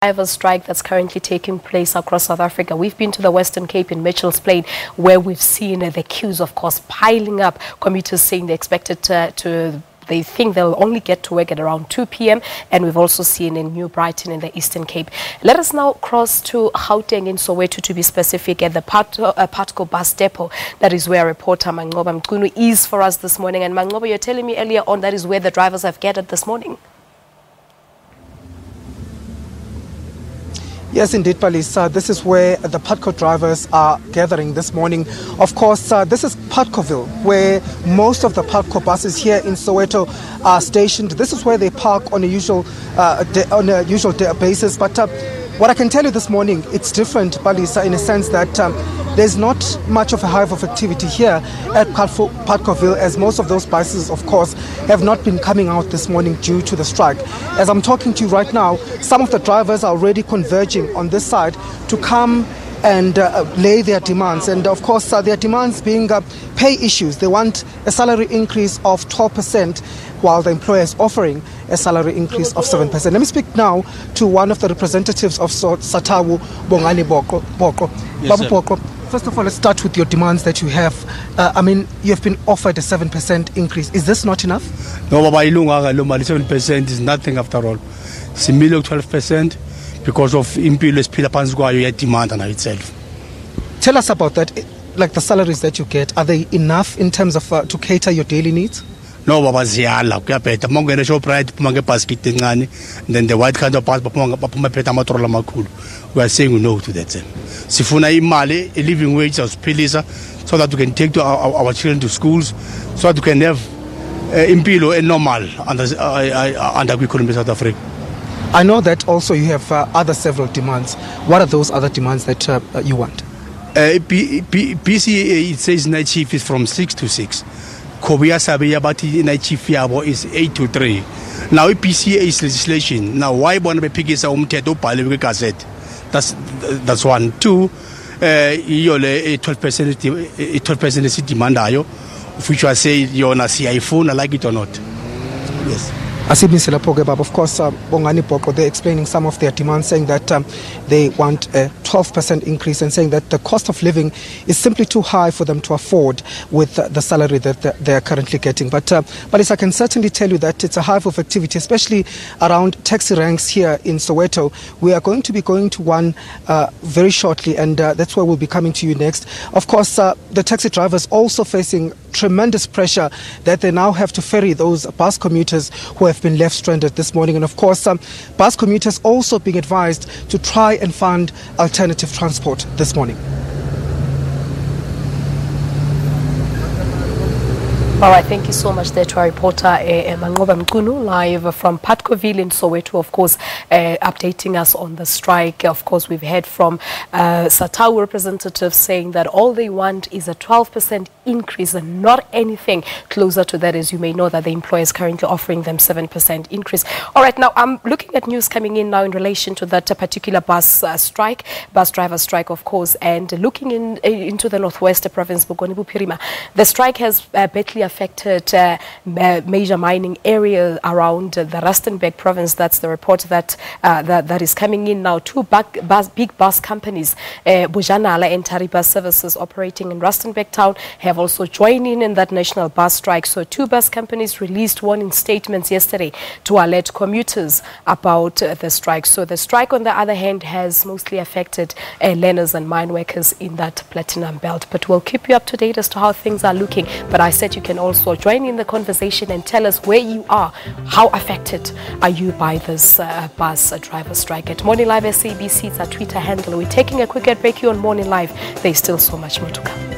Driver strike that's currently taking place across South Africa. We've been to the Western Cape in Mitchell's Plain, where we've seen the queues, of course, piling up. Commuters saying they expected they think they'll only get to work at around 2 p.m. And we've also seen in New Brighton in the Eastern Cape. Let us now cross to Gauteng in Soweto, to be specific, at the Patco bus depot. That is where reporter Manqoba Mchunu is for us this morning. And Manqoba, you're telling me earlier on that is where the drivers have gathered this morning. Yes, indeed, Palisa. This is where the Patco drivers are gathering this morning. Of course, this is Patcoville, where most of the Patco buses here in Soweto are stationed. This is where they park on a usual basis. But what I can tell you this morning, it's different, Palisa, in a sense that there's not much of a hive of activity here at Patcoville, as most of those buses, of course, have not been coming out this morning due to the strike. As I'm talking to you right now, some of the drivers are already converging on this side to come and lay their demands. And of course, their demands being pay issues. They want a salary increase of 12%, while the employer is offering a salary increase of 7%. Let me speak now to one of the representatives of SATAWU, Bongani Boko. Yes, Babu Boko, first of all, let's start with your demands that you have. I mean, you have been offered a 7% increase. Is this not enough? No, 7% is nothing after all. It's a 12% because of impilo esiphila phansi kwayo demand on itself. Tell us about that. Like the salaries that you get, are they enough in terms of to cater your daily needs? No, baba ziyala kuyabheda mongene Shoprite phuma ngebasket encane, then the white kind of bus baphuma phetha amatrola amakhulu. We are saying no to that. Sifuna imali, a living wage asiphilisa, so that we can take to our children to schools, so that we can have impilo normal under economy South Africa. I know that also you have other several demands. What are those other demands that you want? PCA, it says night shift is from 6 to 6. Kobiya sabe but night shift yabo is 8 to 3. Now PCA is legislation. Now why bona bephikisa umthetho obhaliwe kwiGazette? That's one. Two, iyole 12% esidemandayo, which I say yona siyayifuna, like it or not. Yes. Of course, Bongani Boko, they're explaining some of their demands, saying that they want a 12% increase, and saying that the cost of living is simply too high for them to afford with the salary that they are currently getting. But I can certainly tell you that it's a hive of activity, especially around taxi ranks here in Soweto. We are going to be going to one very shortly, and that's where we'll be coming to you next. Of course, the taxi drivers also facing tremendous pressure that they now have to ferry those bus commuters who have been left stranded this morning. And of course, bus commuters also being advised to try and find alternative transport this morning. All right, thank you so much there to our reporter Manqoba Mchunu, live from Patcoville in Soweto, of course, updating us on the strike. Of course, we've heard from SATAWU representatives saying that all they want is a 12% increase and not anything closer to that. As you may know, that the employer is currently offering them 7% increase. All right, now I'm looking at news coming in now in relation to that particular bus driver strike, of course, and looking into the northwest province, Bokoni Bophirima. The strike has badly affected major mining area around the Rustenburg province. That's the report that that is coming in now. Two big bus companies, Bujanala and Taribus Services, operating in Rustenburg town, have also joined in that national bus strike. So two bus companies released warning statements yesterday to alert commuters about the strike. So the strike, on the other hand, has mostly affected learners and mine workers in that platinum belt. But we'll keep you up to date as to how things are looking. But I said you can also join in the conversation and tell us where you are. How affected are you by this bus driver strike? At Morning Live SABC, it's our Twitter handle. We're taking a quick break here on Morning Live. There's still so much more to come.